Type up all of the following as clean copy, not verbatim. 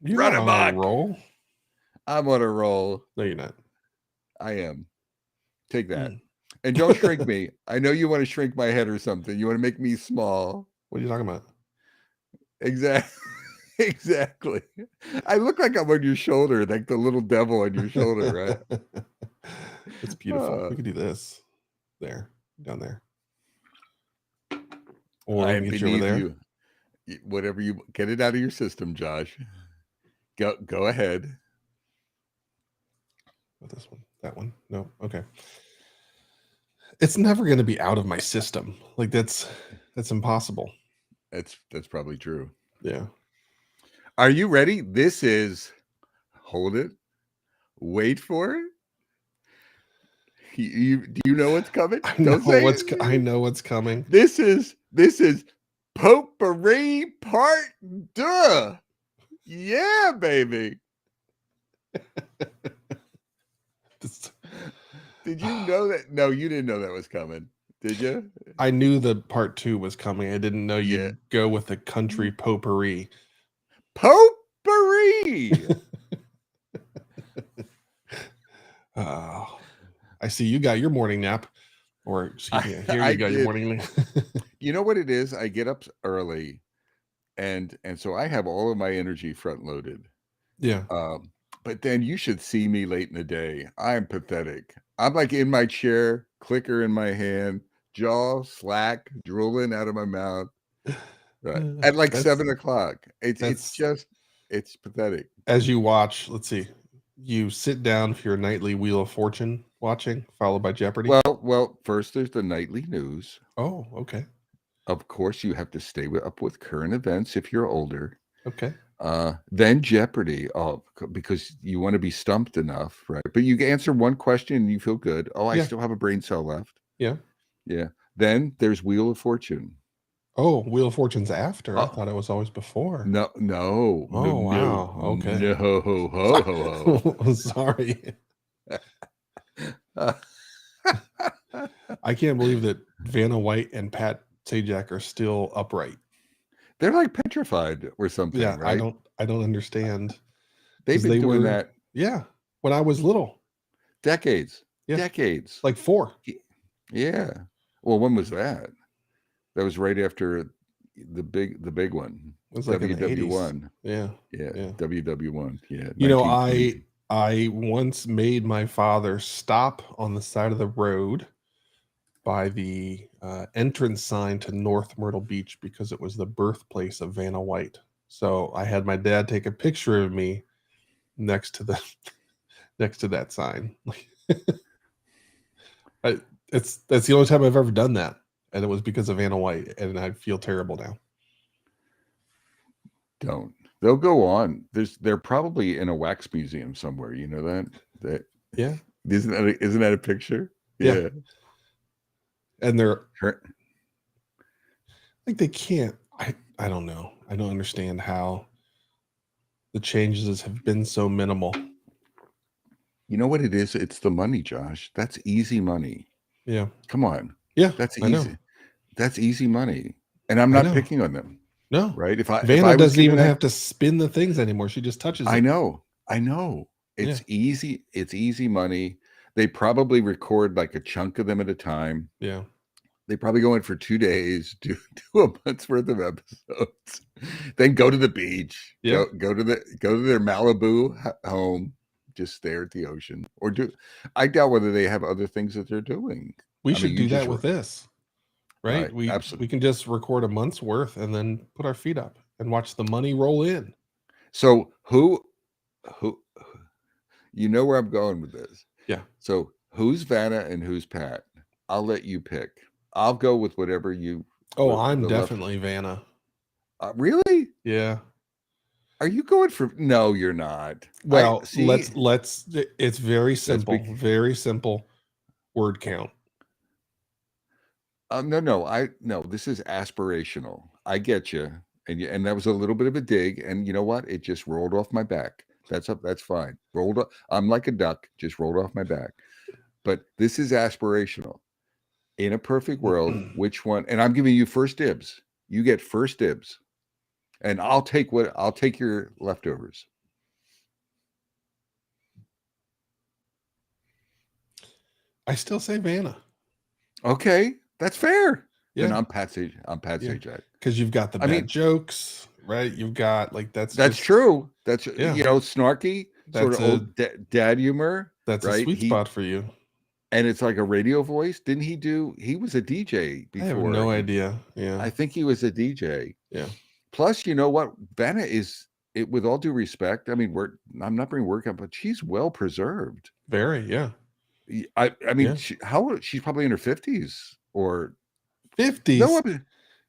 You're Run not on a amok. roll. I'm on a roll. No, you're not. I am. Take that. Mm. And don't shrink me. I know you want to shrink my head or something. You want to make me small. What are you talking about? Exactly. Exactly. I look like I'm on your shoulder, like the little devil on your shoulder, right? It's beautiful. We could do this. There. Down there. Or I we am can get you over beneath there. you. Whatever you get it out of your system, Josh. Go ahead. What, this one? That one? No. Okay. It's never going to be out of my system. Like that's impossible. That's probably true. Yeah. Are you ready? This is hold it. Wait for it. Do you know what's coming? Don't say I it. know what's coming. This is Potpourri Part 2. Yeah, baby. Did you know that? No, you didn't know that was coming. Did you? I knew the part 2 was coming. I didn't know Yeah. you'd go with the country potpourri. Potpourri. I see you got your morning nap. Or excuse me, here you got your morning nap. You know what it is? I get up early and so I have all of my energy front loaded. Yeah. But then you should see me late in the day. I'm pathetic. I'm like in my chair, clicker in my hand, jaw slack, drooling out of my mouth. Right. At like 7 o'clock. It's pathetic. As you watch, let's see. You sit down for your nightly Wheel of Fortune watching, followed by Jeopardy. Well, first there's the nightly news. Oh, okay. Of course, you have to stay up with current events if you're older. Okay. Then Jeopardy. Oh, because you want to be stumped enough, right? But you answer one question and you feel good. Oh, I still have a brain cell left. Yeah. Yeah. Then there's Wheel of Fortune. Oh, Wheel of Fortune's after. I thought it was always before. No. Oh, wow. Okay. No. Ho. Sorry. I can't believe that Vanna White and Pat Sajak are still upright. They're like petrified or something. Yeah, right? I don't understand. They've been doing that. Yeah, when I was little. Decades. Yeah. Decades. Like 4. Yeah. Well, when was that? That was right after the big one. It was like WW1. Yeah. WW1. Yeah. You know, I once made my father stop on the side of the road by the entrance sign to North Myrtle Beach because it was the birthplace of Vanna White. So I had my dad take a picture of me next to that sign. That's the only time I've ever done that, and it was because of Vanna White, and I feel terrible now. Don't. They'll go on. They're probably in a wax museum somewhere. You know that? Yeah. Isn't that a picture? Yeah. And they're like they can't. I don't know. I don't understand how the changes have been so minimal. You know what it is? It's the money, Josh. That's easy money. Yeah. Come on. Yeah. That's easy. I know. That's easy money. And I'm not picking on them. No. Right? Vanna doesn't even have to spin the things anymore. She just touches it. I know. It's easy. It's easy money. They probably record like a chunk of them at a time. Yeah. They probably go in for 2 days, do a month's worth of episodes, then go to the beach. Yeah. Go to their Malibu home, just stare at the ocean, or I doubt whether they have other things that they're doing. We should do that with this, right? We can just record a month's worth and then put our feet up and watch the money roll in. So who, you know where I'm going with this? Yeah. So who's Vanna and who's Pat? I'll let you pick. I'll go with whatever you. Oh, I'm definitely Vanna. Really? Yeah. Are you going for? No, you're not. Well, let's. It's very simple. Very simple. Word count. No. This is aspirational. I get you, and that was a little bit of a dig. And you know what? It just rolled off my back. That's fine. Rolled up. I'm like a duck. Just rolled off my back. But this is aspirational. In a perfect world, which one? And I'm giving you first dibs. You get first dibs. And I'll take your leftovers. I still say Vanna. Okay, that's fair. Then Yeah, I'm Pat yeah, Sajak. because you've got the I mean, bad jokes, right? You've got like that's that's just true. That's yeah, snarky, sort that's of a old dad humor, that's a right? sweet spot for you. And it's like a radio voice. Didn't he do? He was a DJ I have before. no idea. Yeah, I think he was a DJ. yeah, Plus, you know what? Vanna is it. With all due respect, I mean, I'm not bringing work up, but she's well preserved. very yeah, I mean, yeah. how old? She's probably in her 50s or no. 50s I mean,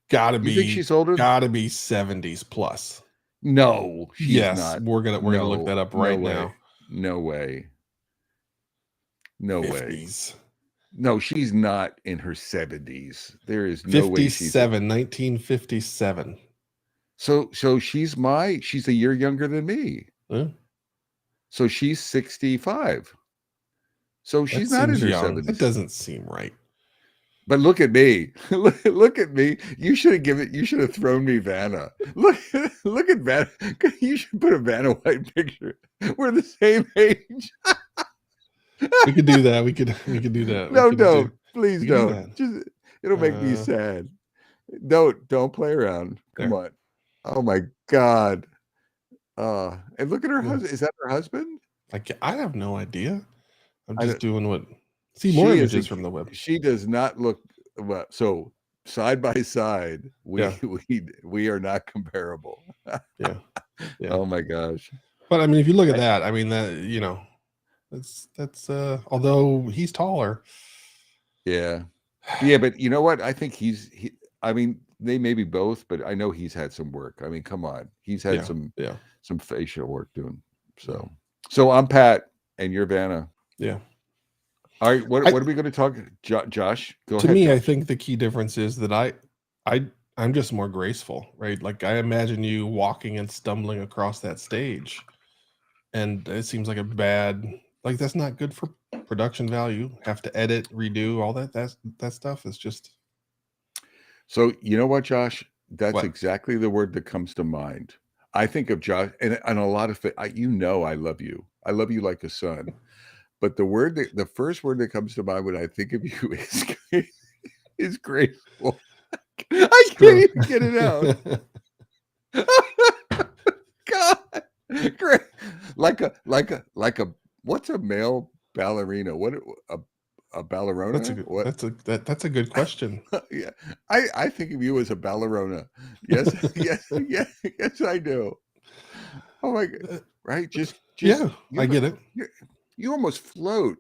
gotta you think be she's older? gotta be 70s plus. No, she's Yes, not. we're gonna look that No, up no right way. now. No way. No way. 50s. No, she's not in her 70s. There is no way she's 57, 1957. so she's a year younger than me. Huh? So she's 65. So That she's not in seems her young. That 70s. doesn't seem right. But look at me. Look at me. You should have thrown me Vanna. Look at Vanna. You should put a Vanna White picture. We're the same age. We could do that. We could do that. No, don't. Please We could do don't. that. Just it'll make me Uh, sad. Don't play around. Come there. on. Oh my God. And look at her Yeah. husband. Is that her husband? I have no idea. I'm I just don't, doing what. See more she is images from the web. she does not look well. So side by side, Yeah, we are not comparable. yeah, yeah. Oh my gosh. But I mean, if you look at I- that, I mean that that's although he's taller. yeah. Yeah, but you know what? I think I mean, they may be both, but I know he's had some work. I mean, come on. He's had Yeah, yeah, some facial work doing. So I'm Pat and you're Vanna. yeah. All right, I, what are we going to talk? Josh, go to ahead, me, I Josh. think the key difference is that I'm just more graceful, right? Like I imagine you walking and stumbling across that stage, and it seems like a bad, like that's not good for production value. Have to edit, redo all that stuff is just So you know what, Josh? That's what. exactly the word that comes to mind. I think of Josh, and a lot of it. I love you. I love you like a son. But the first word that comes to mind when I think of you is graceful. I It's true. can't even get it out. God, great. Like a what's a male ballerina? What a ballerina? What? That's a good question. Yeah, I think of you as a ballerina. Yes, yes, I do. Oh my God! Uh, Right? yeah, I you get it. you almost float.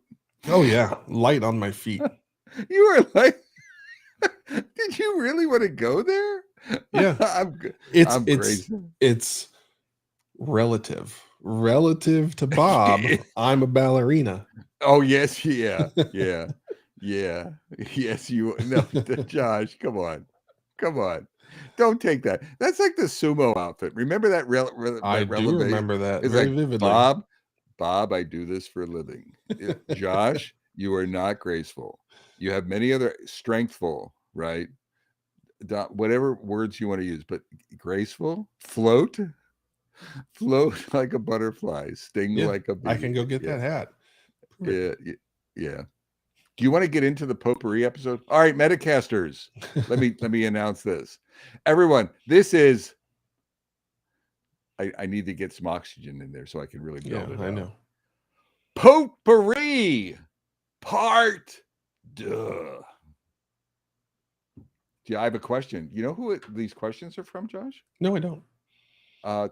Oh yeah, light on my feet. You were like, did you really want to go there? Yeah, I'm it's I'm it's crazy. it's relative to Bob. I'm a ballerina. Oh yes, yeah. Yes, you. No, Josh, come on. Don't take that. That's like the sumo outfit. Remember I that do relevation? remember that It's very like vividly. Bob, I do this for a living. Yeah, Josh, you are not graceful. You have many other strengthful, right? Whatever words you want to use, but graceful, float like a butterfly, sting Yeah, like a I bee. can go get Yeah, that hat. Prove yeah. Do you want to get into the potpourri episode? All right, Metacasters. Let it. me announce this. Everyone, this is I need to get some oxygen in there so I can really Yeah, build it I out. know. Potpourri part duh. Yeah, I have a question. You know who these questions are from, Josh? No, I don't.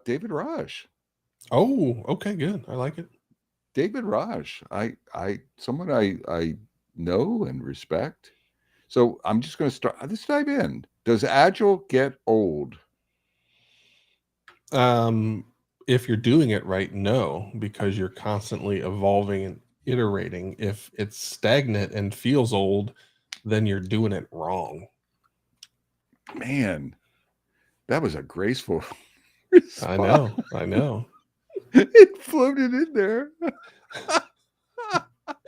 David Raj. Oh, okay, good. I like it. David Raj. Someone I know and respect. So I'm just going to start. Let's dive in. Does Agile get old? If you're doing it right, no, because you're constantly evolving and iterating. If it's stagnant and feels old, then you're doing it wrong. Man, that was a graceful I response. know. I know. It floated in there.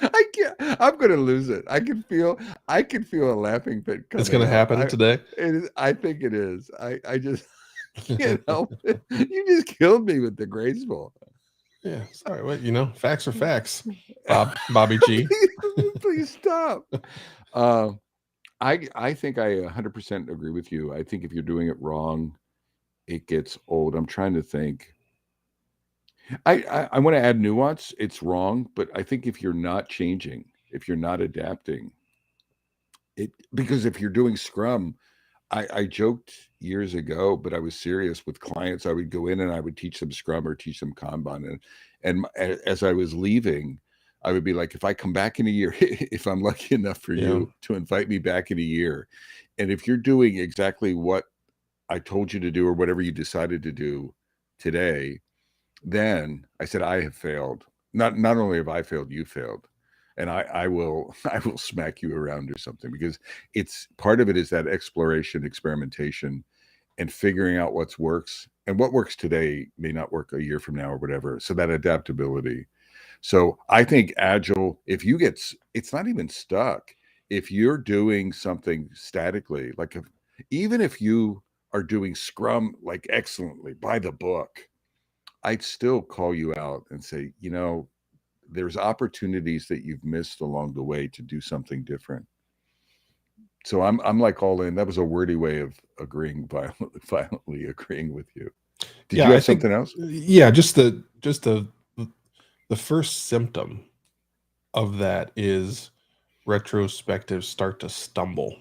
I can't. I'm going to lose it. I can feel a laughing fit coming It's going to up. happen today. I think it is. I just can't help it. You just killed me with the graceful. Yeah, sorry. What facts are facts. Bobby G. Please stop. Uh, I think I 100% agree with you. I think if you're doing it wrong, it gets old. I'm trying to think. I want to add nuance. It's wrong, but I think if you're not changing, if you're not adapting, it because if you're doing Scrum, I joked years ago, but I was serious with clients. I would go in and I would teach them Scrum or teach them Kanban, and as I was leaving, I would be like, if I come back in a year, if I'm lucky enough for Yeah. you to invite me back in a year, and if you're doing exactly what I told you to do or whatever you decided to do today, then I said I have failed. Not only have I failed, you failed, and I will I will smack you around or something because it's part of it is that exploration, experimentation, and figuring out what works and what works today may not work a year from now or whatever. So that adaptability. So I think agile. If you get, it's not even stuck. If you're doing something statically, like even if you are doing Scrum like excellently by the book, I'd still call you out and say, there's opportunities that you've missed along the way to do something different. So I'm like all in. That was a wordy way of agreeing violently agreeing with you. Did Yeah, you I have think something else? yeah, just the first symptom of that is retrospectives start to stumble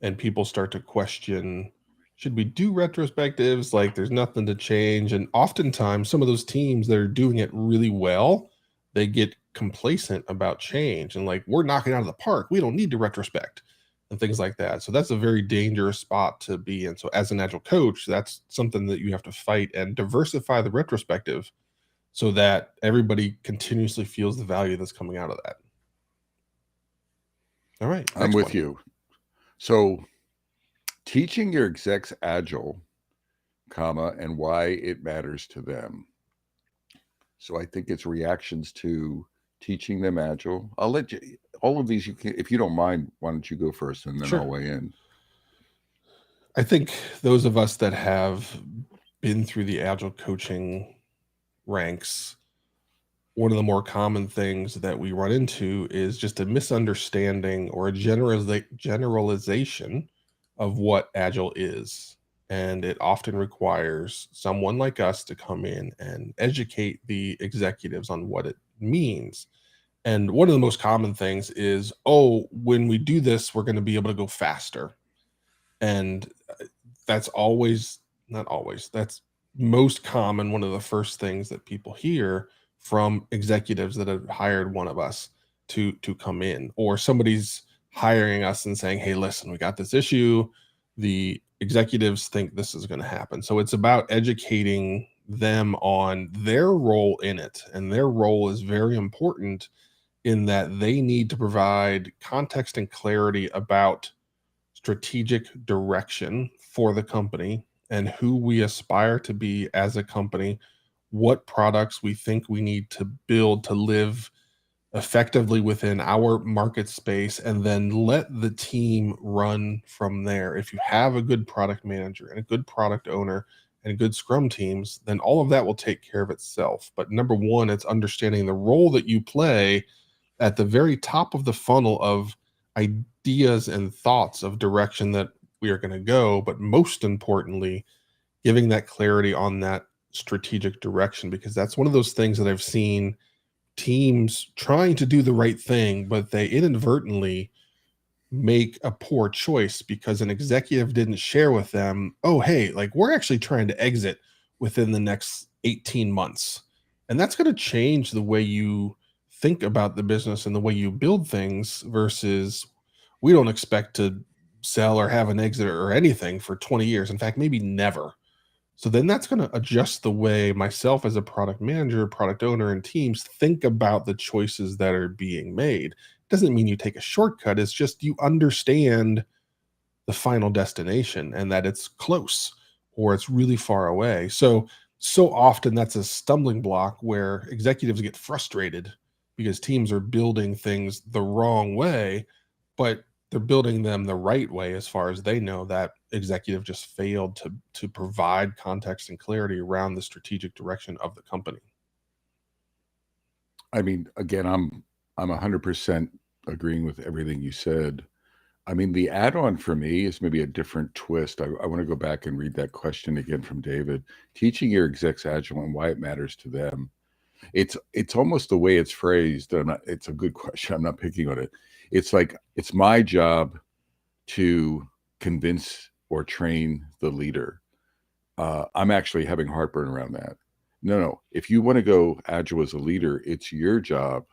and people start to question, should we do retrospectives? Like there's nothing to change. And oftentimes some of those teams that are doing it really well, they get complacent about change and like, we're knocking out of the park. We don't need to retrospect and things like that. So that's a very dangerous spot to be in. So as an agile coach, that's something that you have to fight and diversify the retrospective so that everybody continuously feels the value that's coming out of that. All right, I'm next with one. you. So teaching your execs agile, comma, and why it matters to them. So I think it's reactions to teaching them agile. I'll let you all of these you can if you don't mind, why don't you go first and then Sure. I'll weigh in. I think those of us that have been through the agile coaching ranks, one of the more common things that we run into is just a misunderstanding or a generalization of what agile is. And it often requires someone like us to come in and educate the executives on what it means. And one of the most common things is, oh, when we do this, we're going to be able to go faster. And that's always, not always, that's most common. One of the first things that people hear from executives that have hired one of us to come in, or somebody's hiring us and saying, hey, listen, we got this issue. The executives think this is going to happen. So it's about educating them on their role in it. And their role is very important in that they need to provide context and clarity about strategic direction for the company and who we aspire to be as a company, what products we think we need to build to live effectively within our market space, and then let the team run from there. If you have a good product manager and a good product owner and good scrum teams, then all of that will take care of itself. But number one, it's understanding the role that you play at the very top of the funnel of ideas and thoughts of direction that we are going to go, but most importantly, giving that clarity on that strategic direction, because that's one of those things that I've seen teams trying to do the right thing, but they inadvertently make a poor choice because an executive didn't share with them, oh, hey, like we're actually trying to exit within the next 18 months. And that's going to change the way you think about the business and the way you build things versus we don't expect to sell or have an exit or anything for 20 years. In fact, maybe never. So then that's going to adjust the way myself as a product manager, product owner, and teams think about the choices that are being made. Doesn't mean you take a shortcut. It's just you understand the final destination and that it's close or it's really far away. So often that's a stumbling block where executives get frustrated because teams are building things the wrong way, but they're building them the right way as far as they know. That executive just failed to provide context and clarity around the strategic direction of the company. I mean, again, I'm 100% agreeing with everything you said. I mean, the add-on for me is maybe a different twist. I want to go back and read that question again from David. Teaching your execs agile and why it matters to them. It's almost the way it's phrased. It's a good question. I'm not picking on it. It's like it's my job to convince or train the leader. I'm actually having heartburn around that. No. If you want to go agile as a leader, it's your job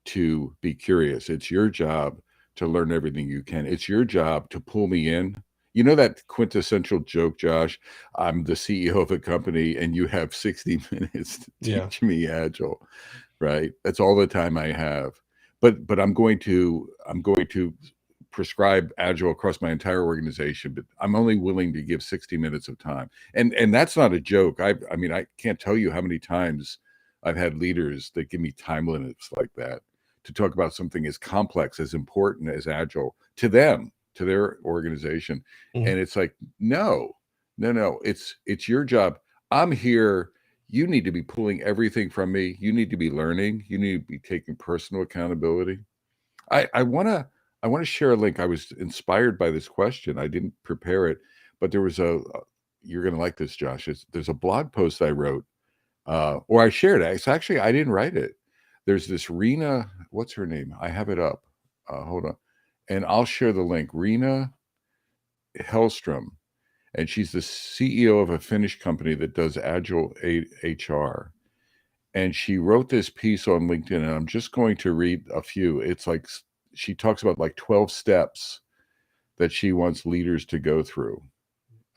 to be curious. It's your job to learn everything you can. It's your job to pull me in. You know that quintessential joke, Josh? I'm the CEO of a company and you have 60 minutes to teach me agile, right? That's all the time I have. But I'm going to prescribe agile across my entire organization, but I'm only willing to give 60 minutes of time. And that's not a joke. I mean, I can't tell you how many times I've had leaders that give me time limits like that to talk about something as complex, as important as agile to them, to their organization. Mm-hmm. And it's like, no, it's your job. I'm here. You need to be pulling everything from me. You need to be learning. You need to be taking personal accountability. I want to share a link. I was inspired by this question. I didn't prepare it, but there was you're going to like this, Josh. There's a blog post I wrote, or I shared it. It's actually, I didn't write it. There's this Rena, what's her name? I have it up. Hold on. And I'll share the link. Rena Hellstrom. And she's the CEO of a Finnish company that does agile HR. And she wrote this piece on LinkedIn, and I'm just going to read a few. It's like she talks about like 12 steps that she wants leaders to go through,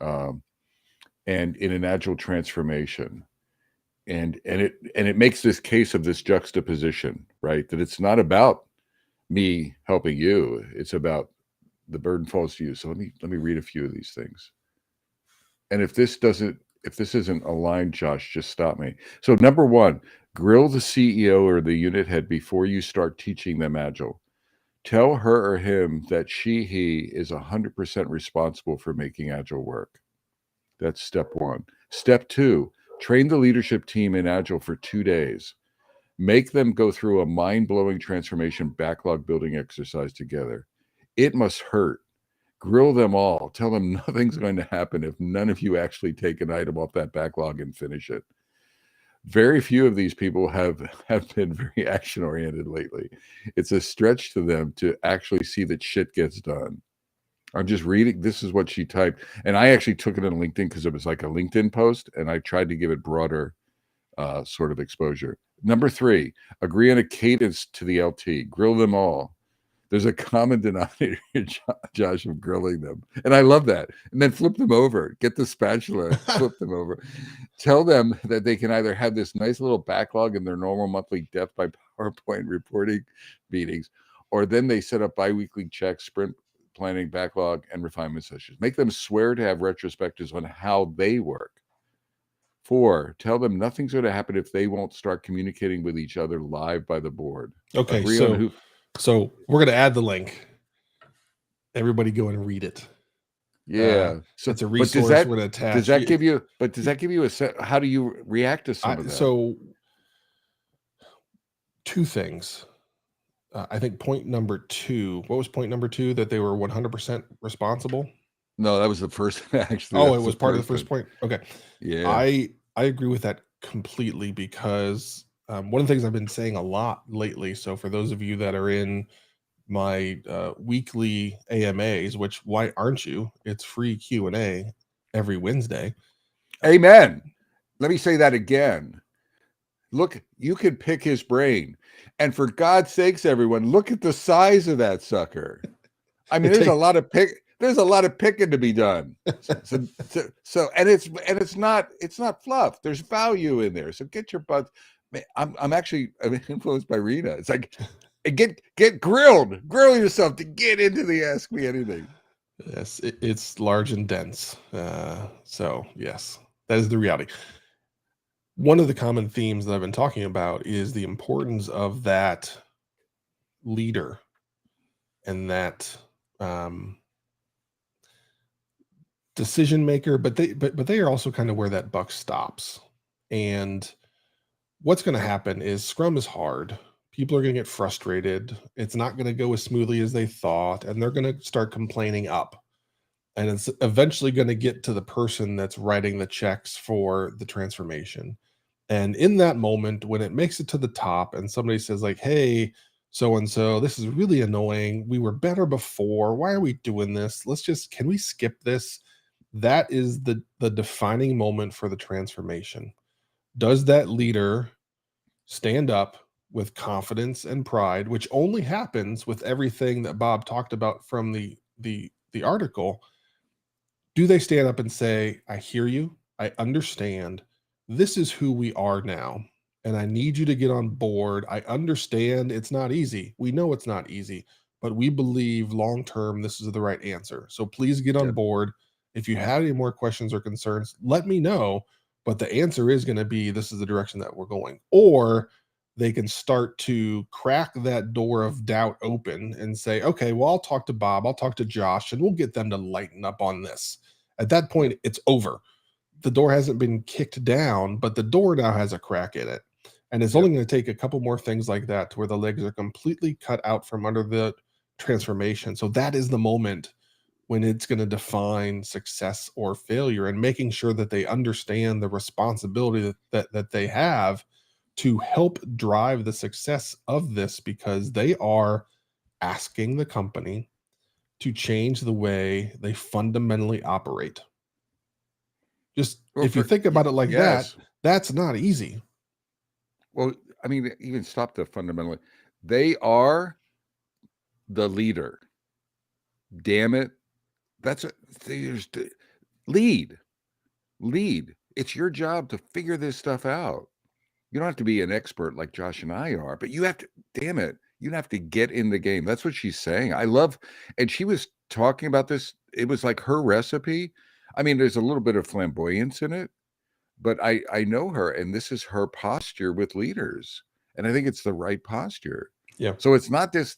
and in an agile transformation. And it makes this case of this juxtaposition, right? That it's not about me helping you; it's about the burden falls to you. So let me read a few of these things. And if this isn't aligned, Josh, just stop me. So number one, grill the CEO or the unit head before you start teaching them agile. Tell her or him that he is 100% responsible for making agile work. That's step one. Step two, train the leadership team in agile for 2 days. Make them go through a mind-blowing transformation backlog building exercise together. It must hurt. Grill them all. Tell them nothing's going to happen if none of you actually take an item off that backlog and finish it. Very few of these people have been very action oriented lately. It's a stretch to them to actually see that shit gets done. I'm just reading. This is what she typed, and I actually took it on LinkedIn because it was like a LinkedIn post, and I tried to give it broader sort of exposure. Number three, agree on a cadence to the LT. Grill them all. There's a common denominator, Josh, of grilling them. And I love that. And then flip them over. Get the spatula, flip them over. Tell them that they can either have this nice little backlog in their normal monthly death by PowerPoint reporting meetings, or then they set up biweekly checks, sprint planning, backlog, and refinement sessions. Make them swear to have retrospectives on how they work. 4, tell them nothing's going to happen if they won't start communicating with each other live by the board. Okay, Agree on who. So we're going to add the link. Everybody go and read it. Yeah. So it's a resource we're going to attach. Does that give you a set? How do you react to some of that? So 2 things. I think point number 2, what was point number 2? That they were 100% responsible? No, that was the first, actually. Oh, it was part of the first point. Okay. Yeah. I agree with that completely because one of the things I've been saying a lot lately, so for those of you that are in my weekly AMAs, which why aren't you? It's free Q&A every Wednesday. Amen. Let me say that again. Look, you could pick his brain. And for God's sakes, everyone, look at the size of that sucker. I mean, there's a lot of picking to be done. So and it's not fluff. There's value in there. So get your butt. I'm influenced by Rena. It's like get grilled. Grill yourself to get into the Ask Me Anything. Yes, it's large and dense. So yes, that is the reality. One of the common themes that I've been talking about is the importance of that leader and that decision maker, but they are also kind of where that buck stops. And what's going to happen is Scrum is hard. People are going to get frustrated. It's not going to go as smoothly as they thought, and they're going to start complaining up. And it's eventually going to get to the person that's writing the checks for the transformation. And in that moment, when it makes it to the top and somebody says, like, hey, so and so, this is really annoying. We were better before. Why are we doing this? Can we skip this? That is the defining moment for the transformation. Does that leader stand up with confidence and pride, which only happens with everything that Bob talked about from the article? Do they stand up and say, I hear you, I understand, this is who we are now, and I need you to get on board. I understand it's not easy. We know it's not easy, but we believe long term this is the right answer. So please get on Yep. board. If you have any more questions or concerns, let me know. But the answer is going to be this is the direction that we're going. Or they can start to crack that door of doubt open and say, okay, well, I'll talk to Bob, I'll talk to Josh, and we'll get them to lighten up on this. At that point, Yep. it's over. The door hasn't been kicked down, but the door now has a crack in it. And it's only Yep. going to take a couple more things like that to where the legs are completely cut out from under the transformation. So that is the moment when it's going to define success or failure, and making sure that they understand the responsibility that they have to help drive the success of this, because they are asking the company to change the way they fundamentally operate. Just Well, if you for think about it like that, yes. that's not easy. Well, I mean, even stop the fundamentally. They are the leader. Damn it. That's a there's lead. Lead. It's your job to figure this stuff out. You don't have to be an expert like Josh and I are, but you have to, damn it, you have to get in the game. That's what she's saying. I love, and she was talking about this. It was like her recipe. I mean, there's a little bit of flamboyance in it, but I know her, and this is her posture with leaders, and I think it's the right posture. Yeah. So it's not this,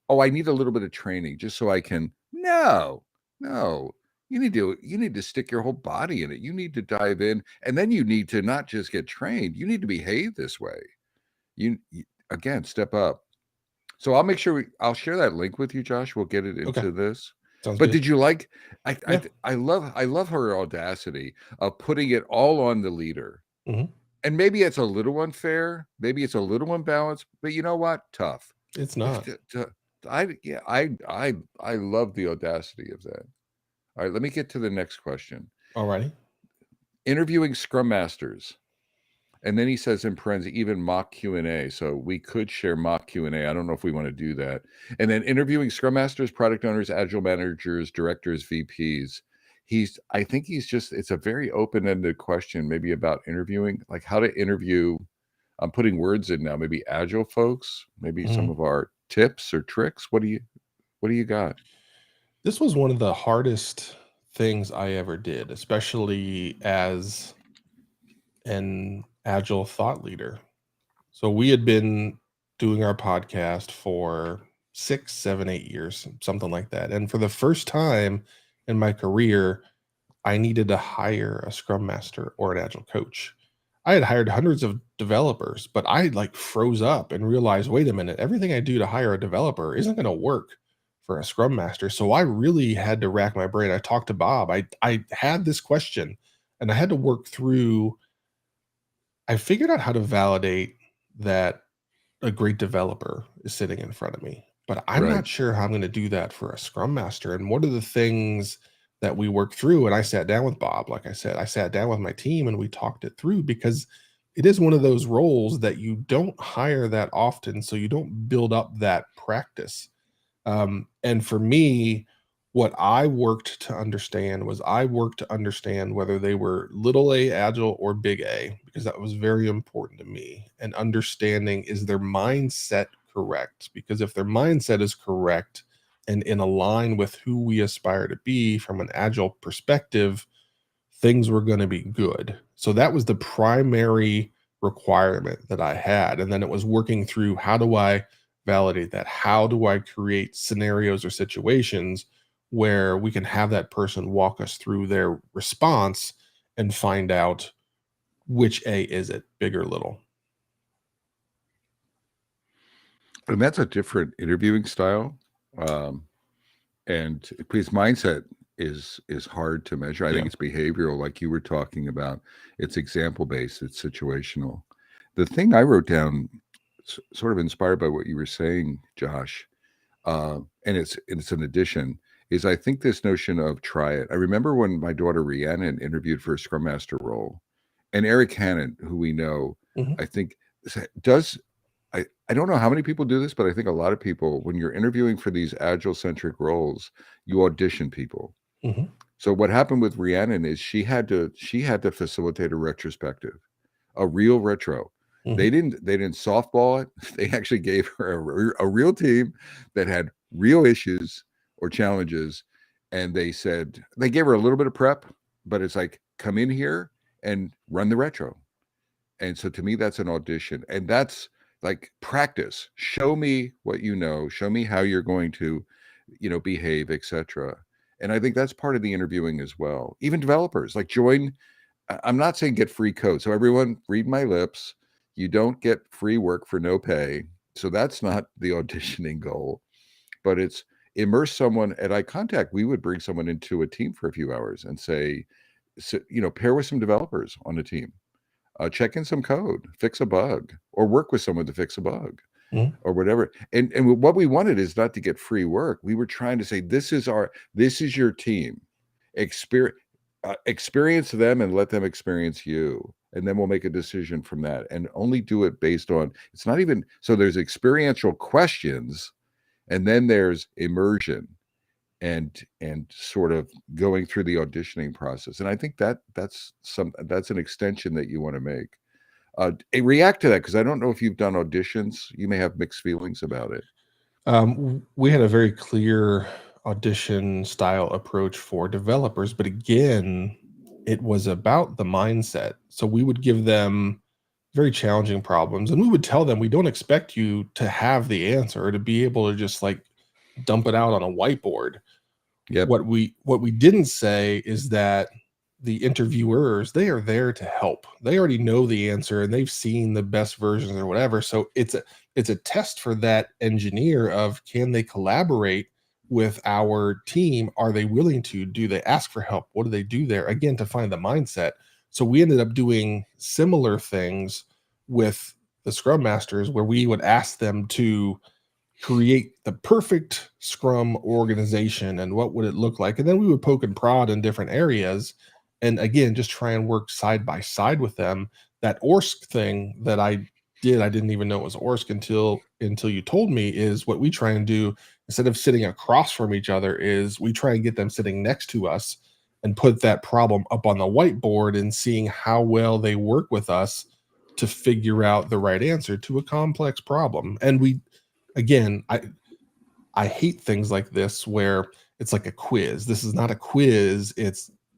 oh, I need a little bit of training just so I can. No. You need to stick your whole body in it. You need to dive in, and then you need to not just get trained. You need to behave this way. You again, step up. So I'll make sure I'll share that link with you, Josh. We'll get it Okay. into this. Sounds But good. did you like? Yeah. I love her audacity of putting it all on the leader. Mhm. And maybe it's a little unfair. Maybe it's a little unbalanced. But you know what? Tough. It's If not. I love the audacity of that. All right, let me get to the next question. Alrighty. Interviewing scrum masters. And then he says in parentheses, even mock Q&A. So we could share mock Q&A. I don't know if we want to do that. And then interviewing scrum masters, product owners, agile managers, directors, VPs. I think it's a very open-ended question, maybe about interviewing, like how to interview. I'm putting words in now, maybe agile folks, maybe some Mhm. of our tips or tricks. What do you got? This was one of the hardest things I ever did, especially as an agile thought leader. So we had been doing our podcast for 6, 7, 8 years, something like that. And for the first time in my career, I needed to hire a scrum master or an agile coach. I had hired hundreds of developers, but I like froze up and realized, wait a minute, everything I do to hire a developer isn't going to work for a scrum master. So I really had to rack my brain. I talked to Bob. I had this question and I had to work through. I figured out how to validate that a great developer is sitting in front of me, but I'm Right. not sure how I'm going to do that for a scrum master. And what are the things that we work through? And I sat down with Bob. Like I said, I sat down with my team and we talked it through, because it is one of those roles that you don't hire that often. So you don't build up that practice. And for me, what I worked to understand was I worked to understand whether they were little a agile or big A, because that was very important to me. And understanding, is their mindset correct? Because if their mindset is correct and in align with who we aspire to be from an agile perspective, things were going to be good. So that was the primary requirement that I had. And then it was working through, how do I validate that. How do I create scenarios or situations where we can have that person walk us through their response and find out which A is it, big or little? And that's a different interviewing style. And because mindset is hard to measure. I think Yeah. it's behavioral, like you were talking about. It's example based. It's situational. The thing I wrote down, sort of inspired by what you were saying, Josh, and it's an addition. Is I think this notion of try it. I remember when my daughter Rhiannon interviewed for a Scrum Master role, and Eric Hannon, who we know, Hmm. I think does I don't know how many people do this, but I think a lot of people, when you're interviewing for these agile centric roles, you audition people. Hmm. So what happened with Rhiannon is she had to facilitate a retrospective, a real retro. Hmm. They didn't softball it. They actually gave her a real team that had real issues or challenges, and they gave her a little bit of prep, but it's like, come in here and run the retro. And so to me, that's an audition. And that's like practice. Show me what you know, show me how you're going to, behave, etc. And I think that's part of the interviewing as well. Even developers, like join. I'm not saying get free code. So everyone read my lips. You don't get free work for no pay. So that's not the auditioning goal, but it's immerse someone at eye contact. We would bring someone into a team for a few hours and say, pair with some developers on the team, check in some code, fix a bug, or work with someone to fix a bug, Hmm. or whatever. And what we wanted is not to get free work. We were trying to say, this is your team. Experience them and let them experience you. And then we'll make a decision from that, and only do it based on, it's not even, so there's experiential questions, and then there's immersion and sort of going through the auditioning process. And I think that's an extension that you want to make. React to that, because I don't know if you've done auditions. You may have mixed feelings about it. We had a very clear audition style approach for developers, but again, it was about the mindset. So we would give them very challenging problems, and we would tell them we don't expect you to have the answer or to be able to just like dump it out on a whiteboard. Yep. What we didn't say is that the interviewers, they are there to help. They already know the answer and they've seen the best versions or whatever. So it's a test for that engineer of, can they collaborate with our team? Are they willing to? Do they ask for help? What do they do there? Again, to find the mindset. So we ended up doing similar things with the Scrum Masters, where we would ask them to create the perfect Scrum organization and what would it look like. And then we would poke and prod in different areas. And again, just try and work side by side with them. That ORSC thing that I didn't even know it was ORSC until you told me, is what we try and do. Instead of sitting across from each other, is we try and get them sitting next to us and put that problem up on the whiteboard and seeing how well they work with us to figure out the right answer to a complex problem. And we, again, I hate things like this where it's like a quiz. This is not a quiz.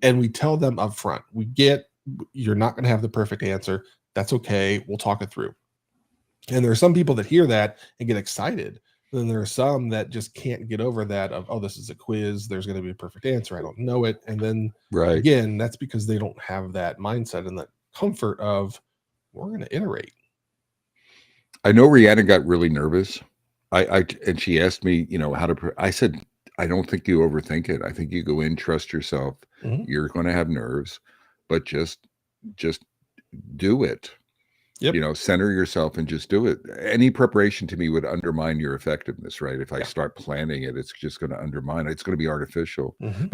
And we tell them up front, you're not going to have the perfect answer. That's okay. We'll talk it through. And there are some people that hear that and get excited. And then there are some that just can't get over that of, oh, this is a quiz. There's going to be a perfect answer. I don't know it. And then Right. again, that's because they don't have that mindset and that comfort of, we're going to iterate. I know Rhiannon got really nervous. And she asked me, how to. I said, I don't think you overthink it. I think you go in, trust yourself. Mhm. You're going to have nerves, but just do it. Yep. Center yourself and just do it. Any preparation to me would undermine your effectiveness, right? If I Yeah. start planning it, it's just going to undermine it. It's going to be artificial. Mhm.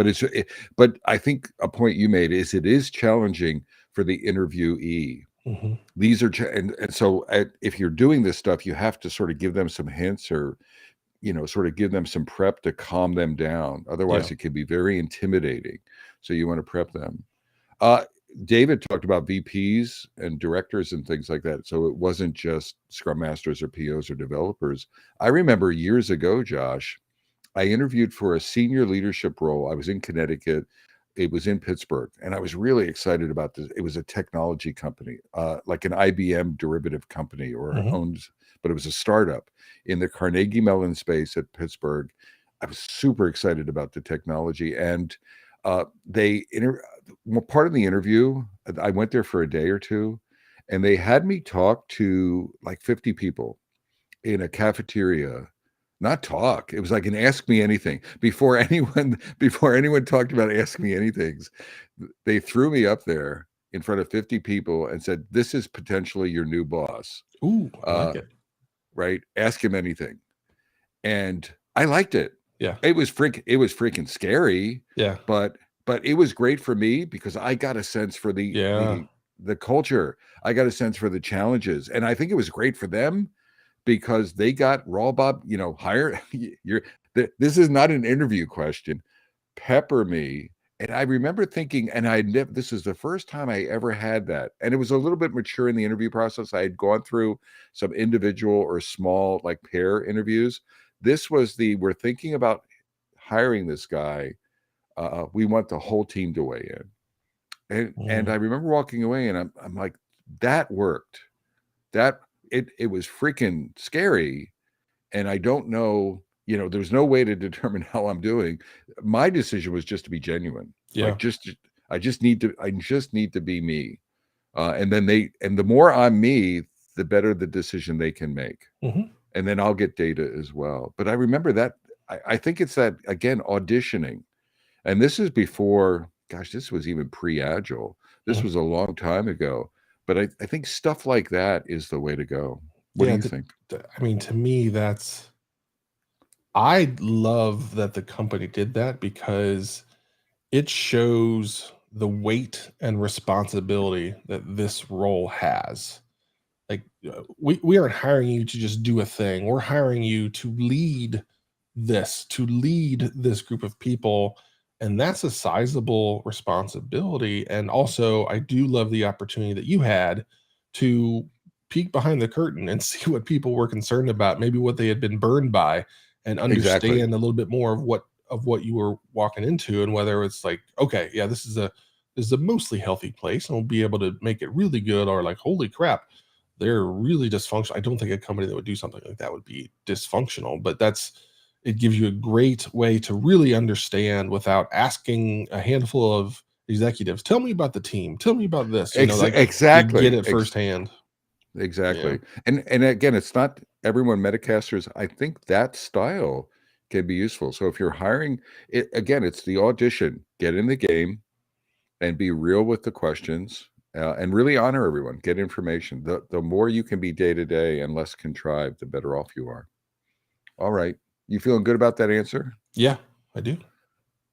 But I think a point you made is it is challenging for the interviewee. Mhm. These are and so if you're doing this stuff, you have to sort of give them some hints, or sort of give them some prep to calm them down. Otherwise, Yeah. it can be very intimidating. So you want to prep them. Uh, David talked about VPs and directors and things like that. So it wasn't just Scrum Masters or POs or developers. I remember years ago, Josh, I interviewed for a senior leadership role. I was in Connecticut. it was in Pittsburgh, and I was really excited about this. It was a technology company, like an IBM derivative company, or Mhm. owns, but it was a startup in the Carnegie Mellon space at Pittsburgh. I was super excited about the technology, and they part of the interview. I went there for a day or two, and they had me talk to like 50 people in a cafeteria. Not talk, it was like an ask me anything. Before anyone talked about ask me anythings, they threw me up there in front of 50 people and said, this is potentially your new boss. Ooh, I like uh, it. right, ask him anything. And I liked it. Yeah. It was freaking scary, Yeah. but it was great for me because I got a sense for the Yeah. the culture. I got a sense for the challenges, and I think it was great for them because they got raw Bob, hire. This is not an interview question. Pepper me. And I remember thinking, and this is the first time I ever had that. And it was a little bit mature in the interview process. I had gone through some individual or small, like, pair interviews. This was we're thinking about hiring this guy. We want the whole team to weigh in. And Mm. I remember walking away, and I'm like, that worked. That it was freaking scary. And I don't know, there's no way to determine how I'm doing. My decision was just to be genuine. Yeah. Like, I just need to be me. And the more I'm me, the better the decision they can make. Mhm. And then I'll get data as well. But I remember that. I think it's that, again, auditioning. And this is before, gosh, this was even pre-Agile. This Mhm. was a long time ago. But I think stuff like that is the way to go. What do Yeah, you think? I mean, to me, I love that the company did that because it shows the weight and responsibility that this role has. Like, we aren't hiring you to just do a thing. We're hiring you to lead this group of people, and that's a sizable responsibility. And also, I do love the opportunity that you had to peek behind the curtain and see what people were concerned about, maybe what they had been burned by, and Exactly. understand a little bit more of what you were walking into, and whether it's like, okay, yeah, this is a mostly healthy place, and we'll be able to make it really good, or like, holy crap, they're really dysfunctional. I don't think a company that would do something like that would be dysfunctional, but it gives you a great way to really understand without asking a handful of executives, tell me about the team, tell me about this, like, you get Exactly. it firsthand. Yeah. Exactly. And again, it's not everyone Metacasters. I think that style can be useful. So if you're hiring, again, it's the audition. Get in the game and be real with the questions, and really honor everyone. Get information. The more you can be day to day and less contrived, the better off you are. All right. You feeling good about that answer? Yeah, I do.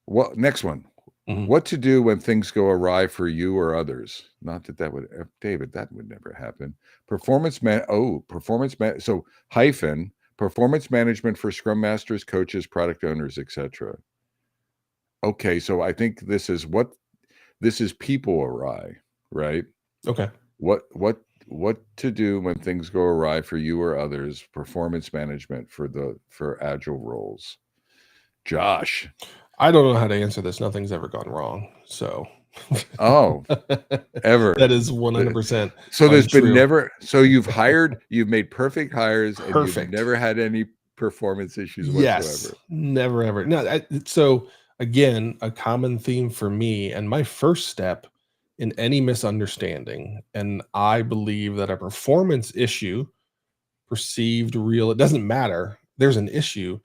Well, next one. Mhm. What to do when things go awry for you or others? Not that that would, David, that would never happen. Performance man. So hyphen performance management for scrum masters, coaches, product owners, etc. Okay, so I think this is people awry, right? Okay. What to do when things go awry for you or others? Performance management for agile roles. Josh. I don't know how to answer this. Nothing's ever gone wrong. So Oh, ever. that is 100% So there's been untrue. never, you've made perfect hires and you've Perfect. never had any performance issues Yes, whatsoever. never ever. No, so again, a common theme for me, and my first step in any misunderstanding, and I believe that a performance issue, perceived, real, it doesn't matter. There's an issue,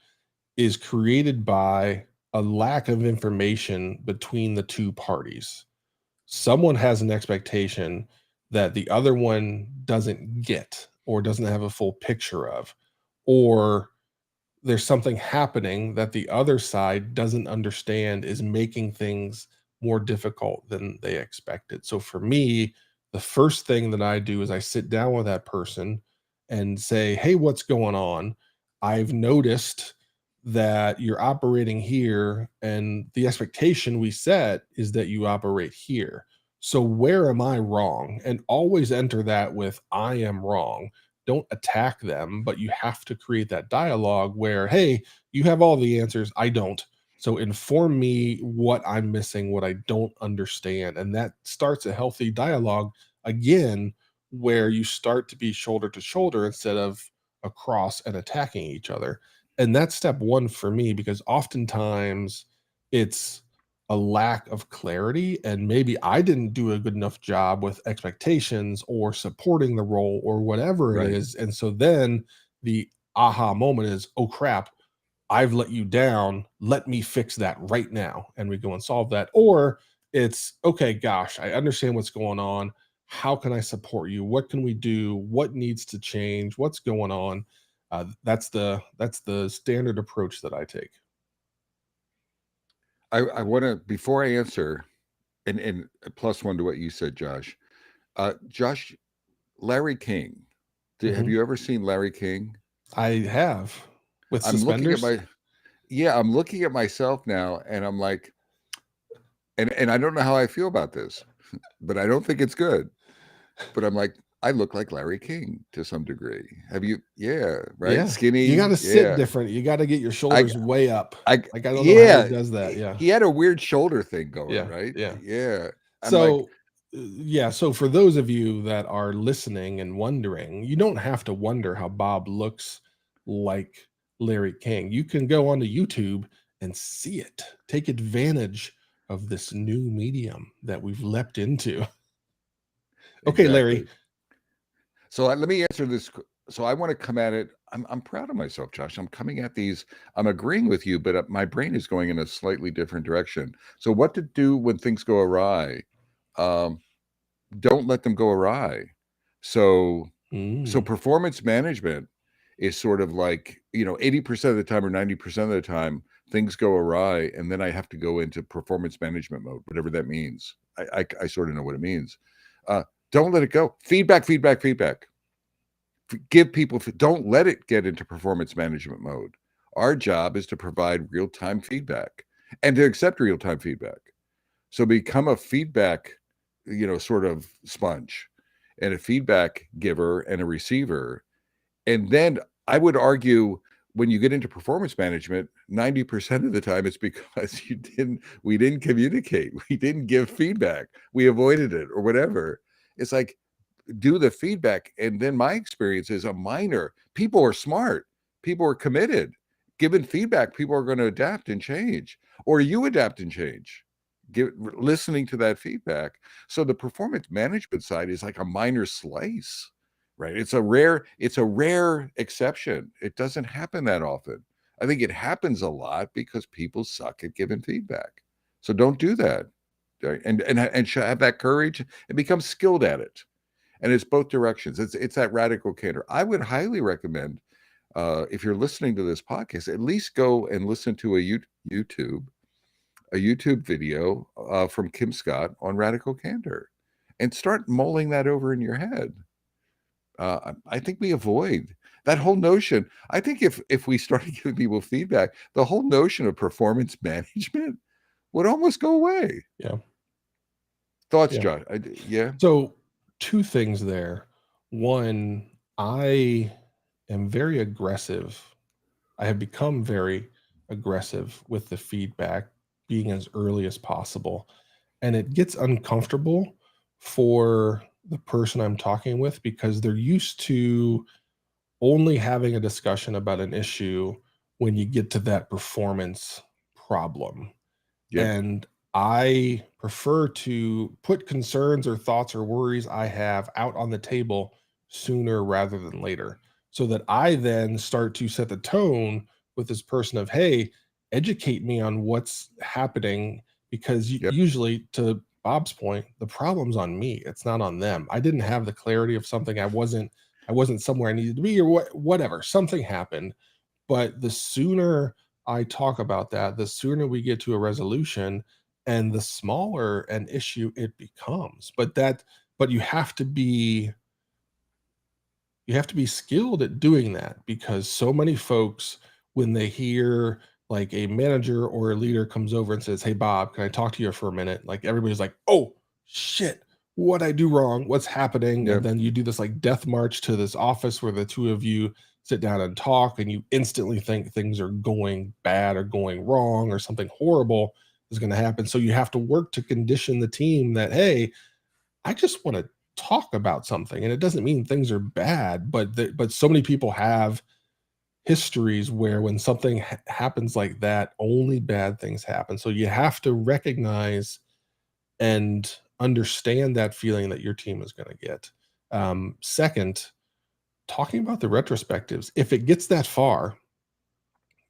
is created by a lack of information between the two parties. Someone has an expectation that the other one doesn't get, or doesn't have a full picture of, or there's something happening that the other side doesn't understand, is making things more difficult than they expected. So for me, the first thing that I do is I sit down with that person and say, "Hey, what's going on? I've noticed that you're operating here, and the expectation we set is that you operate here. So where am I wrong?" And always enter that with, "I am wrong." Don't attack them, but you have to create that dialogue where, hey, you have all the answers, I don't. So inform me what I'm missing, what I don't understand. And that starts a healthy dialogue again, where you start to be shoulder to shoulder instead of across and attacking each other. And that's step one for me, because oftentimes it's a lack of clarity. And maybe I didn't do a good enough job with expectations or supporting the role or whatever it Right. is. And so then the aha moment is, oh crap, I've let you down. Let me fix that right now. And we go and solve that. Or it's, okay, gosh, I understand what's going on. How can I support you? What can we do? What needs to change? What's going on? That's the standard approach that I take. I want to, before I answer, and plus one to what you said, Josh. Josh, Larry King. Have Mhm. you ever seen Larry King? I have, with I'm looking at suspenders. my, yeah, I'm looking at myself now, and I'm like, and I don't know how I feel about this, but I don't think it's good. But I'm like, I look like Larry King to some degree. Have you? Yeah, right. Yeah, you got Skinny. to sit Yeah. different. You got to get your I shoulders way up. I Like, I don't know how he yeah, does that. Yeah, he had a weird shoulder thing going, yeah, right? yeah. Yeah. I'm like, So, yeah, so for those of you that are listening and wondering, you don't have to wonder how Bob looks like Larry King. You can go onto YouTube and see it. Take advantage of this new medium that we've leapt into. Okay, Larry. exactly. So let me answer this. So I want to come at it. I'm proud of myself, Josh. I'm coming at these. I'm agreeing with you, but my brain is going in a slightly different direction. So what to do when things go awry? Um, don't let them go awry. So Mm, performance management is sort of like, 80% of the time or 90% of the time things go awry, and then I have to go into performance management mode, whatever that means. I sort of know what it means. Uh, don't let it go. Feedback, feedback, feedback. Give people, don't let it get into performance management mode. Our job is to provide real-time feedback and to accept real-time feedback. So become a feedback, sort of sponge and a feedback giver and a receiver. And then I would argue, when you get into performance management, 90% of the time it's because we didn't communicate. We didn't give feedback. We avoided it or whatever. It's like, do the feedback. And then my experience is a minor. People are smart. People are committed. Given feedback, people are going to adapt and change, or you adapt and change. Listening to that feedback. So the performance management side is like a minor slice, right? It's a rare exception. It doesn't happen that often. I think it happens a lot because people suck at giving feedback. So don't do that, right? And have that courage and become skilled at it. And it's both directions. It's that radical candor. I would highly recommend, if you're listening to this podcast, at least go and listen to YouTube a YouTube video from Kim Scott on radical candor, and start mulling that over in your head. I think we avoid that whole notion. I think if we started giving people feedback, the whole notion of performance management would almost go away. yeah, Thoughts, yeah. Josh? Yeah. So, two things there. One, I am very aggressive. I have become very aggressive with the feedback, being as early as possible. And it gets uncomfortable for the person I'm talking with, because they're used to only having a discussion about an issue when you get to that performance problem. Yep. And I prefer to put concerns or thoughts or worries I have out on the table sooner rather than later, so that I then start to set the tone with this person of, hey, educate me on what's happening. Because Yep. usually, to Bob's point, the problem's on me. It's not on them. I didn't have the clarity of something. I wasn't somewhere I needed to be, or whatever. Something happened. But the sooner I talk about that, the sooner we get to a resolution, and the smaller an issue it becomes. But you have to be skilled at doing that, because so many folks, when they hear like a manager or a leader comes over and says, "Hey Bob, can I talk to you for a minute?" Like, everybody's like, "Oh shit, what I do wrong? What's happening?" And Yep. then you do this like death march to this office where the two of you sit down and talk and you instantly think things are going bad or going wrong or something horrible is going to happen. So you have to work to condition the team that, hey, I just want to talk about something, and it doesn't mean things are bad, but so many people have histories where when something happens like that, only bad things happen. So you have to recognize and understand that feeling that your team is going to get. Second, talking about the retrospectives, if it gets that far,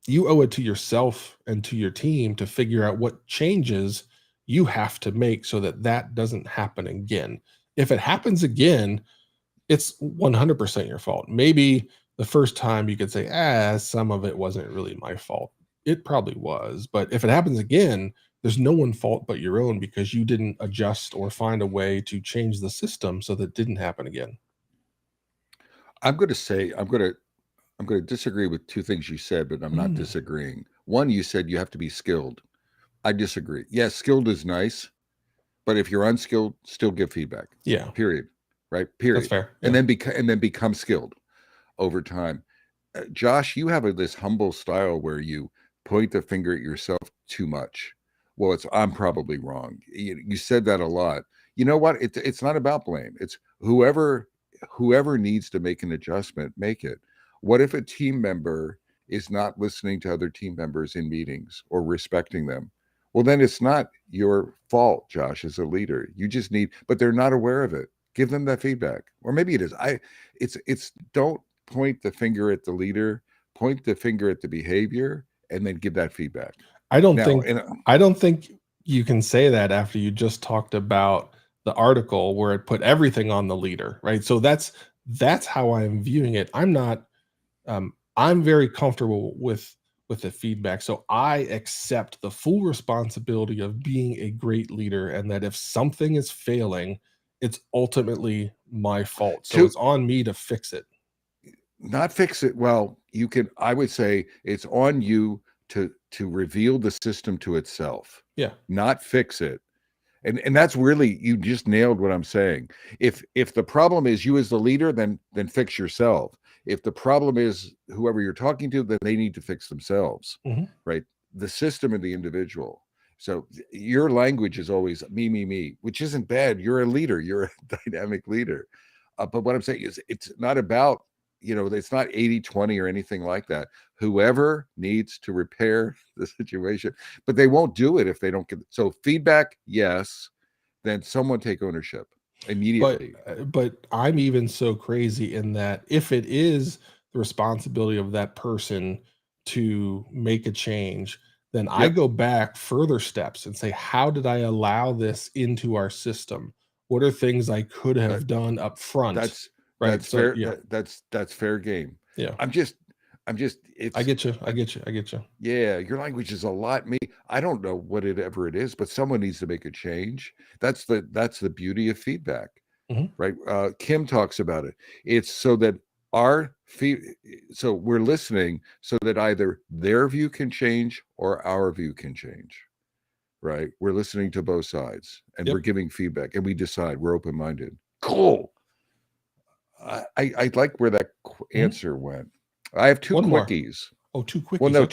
you owe it to yourself and to your team to figure out what changes you have to make so that that doesn't happen again. If it happens again, it's 100% your fault. Maybe the first time you could say, some of it wasn't really my fault. It probably was. But if it happens again, there's no one fault but your own because you didn't adjust or find a way to change the system so that it didn't happen again. I'm going to say I'm going to disagree with two things you said, but I'm not disagreeing. One, you said you have to be skilled. I disagree. Yes, skilled is nice, but if you're unskilled, still give feedback. Yeah. Period. Right. Period. That's fair. Yeah. And then become skilled over time. Josh, you have this humble style where you point the finger at yourself too much. Well, I'm probably wrong. You said that a lot. You know what? It's not about blame. It's whoever needs to make an adjustment, make it. What if a team member is not listening to other team members in meetings or respecting them? Well, then it's not your fault, Josh, as a leader. You just need, but they're not aware of it. Give them that feedback. Or maybe it is. It's don't point the finger at the leader, point the finger at the behavior, and then give that feedback. I don't think you can say that after you just talked about the article where it put everything on the leader, right? So that's how I'm viewing it. I'm very comfortable with the feedback. So I accept the full responsibility of being a great leader, and that if something is failing, it's ultimately my fault. So it's on me to fix it. Not fix it. Well, I would say it's on you to reveal the system to itself. Yeah. Not fix it. And that's really, you just nailed what I'm saying. If the problem is you as the leader, then fix yourself. If the problem is whoever you're talking to, then they need to fix themselves. Right? The system and the individual. So your language is always me, which isn't bad. You're a leader. You're a dynamic leader. But what I'm saying is it's not about, it's not 80-20 or anything like that. Whoever needs to repair the situation, but they won't do it if they don't get. So feedback, yes, then someone take ownership immediately. But I'm even so crazy in that if it is the responsibility of that person to make a change, then I go back further steps and say, how did I allow this into our system? What are things I could have done up front? Right. That's fair. Yeah. That's fair game. Yeah. I'm just I get you. Yeah. Your language is a lot me. I don't know what it is, but someone needs to make a change. That's the beauty of feedback. Right. Kim talks about it. It's so that so we're listening so that either their view can change or our view can change. Right. We're listening to both sides and we're giving feedback and we decide we're open-minded. Cool. I like where that answer went. I have two quickies. Oh, two quickies. Well, no,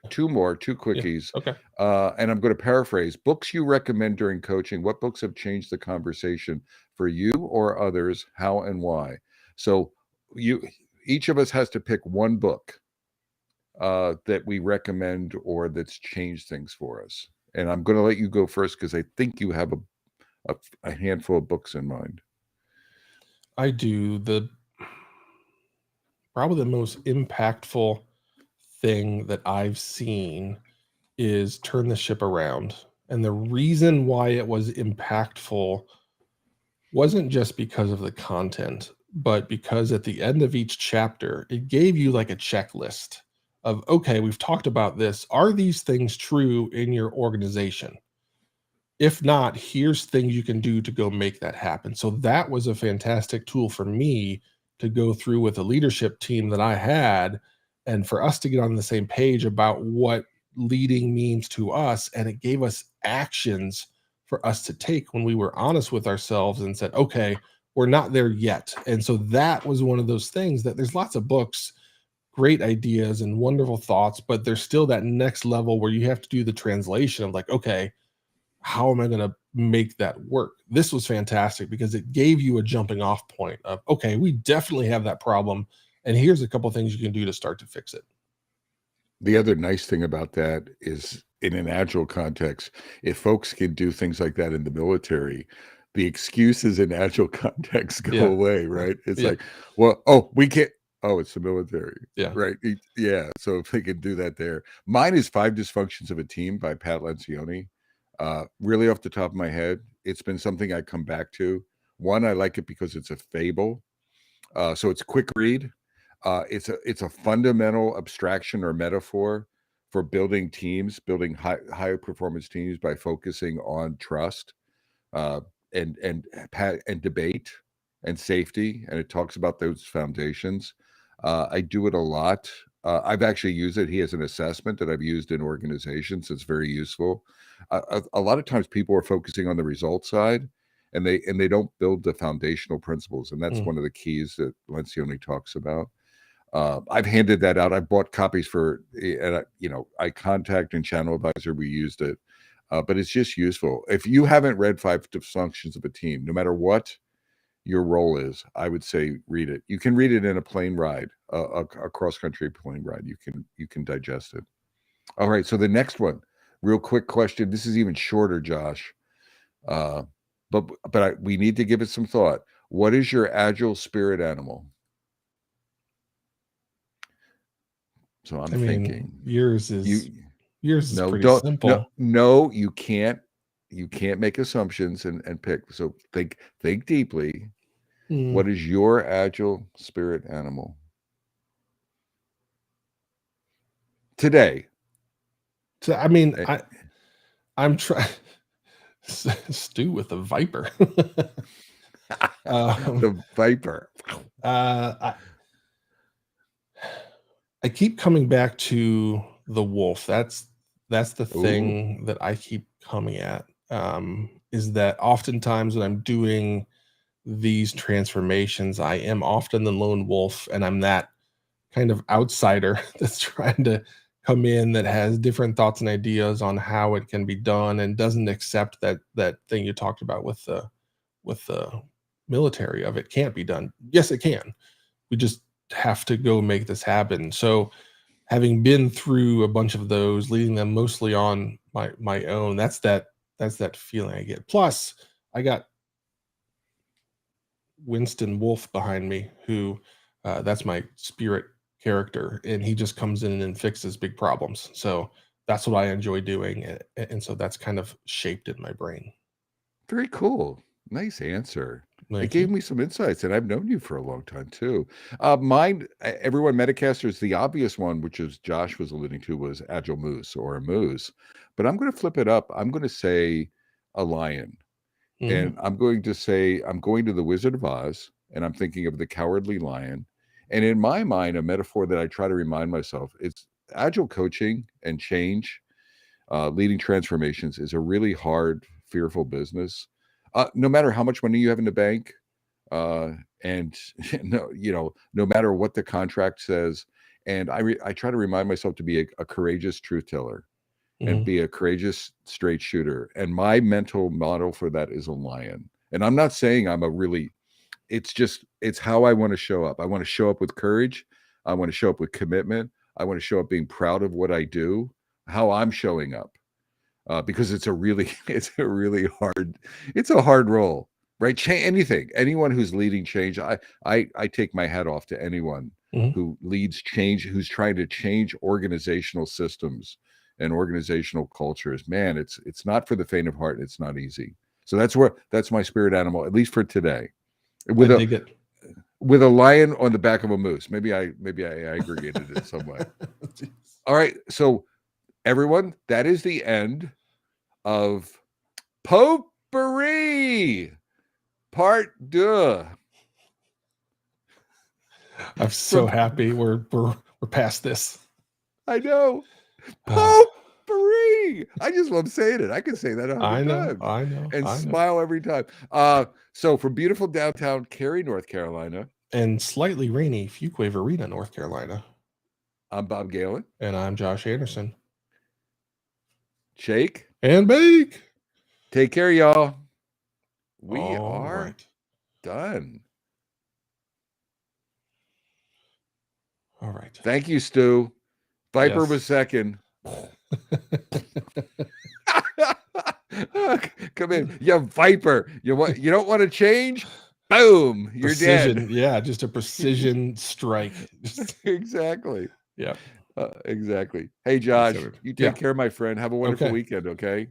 two more, two quickies. Yeah. Okay. And I'm going to paraphrase. Books you recommend during coaching. What books have changed the conversation for you or others? How and why? So each of us has to pick one book that we recommend or that's changed things for us. And I'm going to let you go first because I think you have a handful of books in mind. I do. Probably the most impactful thing that I've seen is Turn the Ship Around. And the reason why it was impactful wasn't just because of the content, but because at the end of each chapter, it gave you like a checklist of, okay, we've talked about this. Are these things true in your organization? If not, here's things you can do to go make that happen. So that was a fantastic tool for me to go through with the leadership team that I had, and for us to get on the same page about what leading means to us. And it gave us actions for us to take when we were honest with ourselves and said, okay, we're not there yet. And so that was one of those things that there's lots of books, great ideas and wonderful thoughts, but there's still that next level where you have to do the translation of like, okay, how am I going to make that work? This was fantastic because it gave you a jumping off point of, okay, we definitely have that problem. And here's a couple things you can do to start to fix it. The other nice thing about that is in an agile context, if folks can do things like that in the military, the excuses in agile context go Yeah. away, right? It's Yeah. like, well, oh, we can't. Oh, it's the military. Yeah. Right. Yeah. So if they could do that there. Mine is Five Dysfunctions of a Team by Pat Lencioni. Really off the top of my head, it's been something I come back to. One, I like it because it's a fable. So it's a quick read. It's a fundamental abstraction or metaphor for building teams, building high performance teams by focusing on trust, uh, and debate and safety, and it talks about those foundations. I do it a lot. I've actually used it. He has an assessment that I've used in organizations. It's very useful. A lot of times, people are focusing on the result side, and they don't build the foundational principles, and that's one of the keys that Lencioni talks about. I've handed that out. I've bought copies for, and I contact and Channel Advisor. We used it, but it's just useful. If you haven't read Five Dysfunctions of a Team, no matter what your role is, I would say read it. You can read it in a plane ride, a cross country plane ride. You can digest it. All right. So the next one, real quick question. This is even shorter, Josh. But we need to give it some thought. What is your agile spirit animal? So I'm thinking yours is pretty don't simple. no, you can't make assumptions and pick. So think deeply. What is your agile spirit animal today? So I'm trying stew with a viper. The viper. I keep coming back to the wolf. That's the thing that I keep coming at. Is that oftentimes when I'm doing these transformations, I am often the lone wolf, and I'm that kind of outsider that's trying to come in that has different thoughts and ideas on how it can be done and doesn't accept that thing you talked about with the military of it can't be done. Yes, it can. We just have to go make this happen. So having been through a bunch of those, leading them mostly on my own, that's that feeling I get. Plus, I got Winston Wolf behind me, who that's my spirit character, and he just comes in and fixes big problems. So that's what I enjoy doing, and so that's kind of shaped in my brain. Very cool. Nice answer. Thank It gave you. me some insights, and I've known you for a long time too. Mine, everyone, Metacasters, the obvious one, which is Josh was alluding to, was Agile Moose or a moose. But I'm going to flip it up. I'm going to say a lion. And I'm going to say, I'm going to the Wizard of Oz, and I'm thinking of the Cowardly Lion. And in my mind, a metaphor that I try to remind myself, it's agile coaching and change, leading transformations is a really hard, fearful business. No matter how much money you have in the bank, and no matter what the contract says. And I try to remind myself to be a courageous truth teller and be a courageous straight shooter. And my mental model for that is a lion. And I'm not saying I'm a really, it's how I want to show up. I want to show up with courage. I want to show up with commitment. I want to show up being proud of what I do, how I'm showing up. Because it's a really hard role, right? Anyone who's leading change, I take my hat off to anyone who leads change, who's trying to change organizational systems and organizational cultures. Man, it's not for the faint of heart. It's not easy. So that's my spirit animal, at least for today. I dig it. With a lion on the back of a moose. Maybe I aggregated it some way. All right, so everyone, that is the end of Potpourri Part 2. I'm so happy we're past this. I know. Potpourri. kidding. I just love saying it. I can say that 100 times I know, and I know. smile every time. So from beautiful downtown Cary, North Carolina, And slightly rainy Fuquay Arena, North Carolina. I'm Bob Galen. And I'm Josh Anderson. Shake and bake. Take care, y'all. We All are right. done. All right. Thank you, Stu. Viper Yes. was second. Come in. You Viper. You don't want to change? Boom. You're Precision. dead. Yeah, just a precision strike. Exactly. Yeah. Exactly. Hey, Josh, you take Yeah. care, my friend. Have a wonderful Okay. weekend, okay?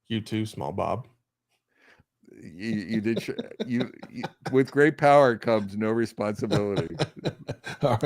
You too, small Bob. You did. You with great power comes no responsibility. All right.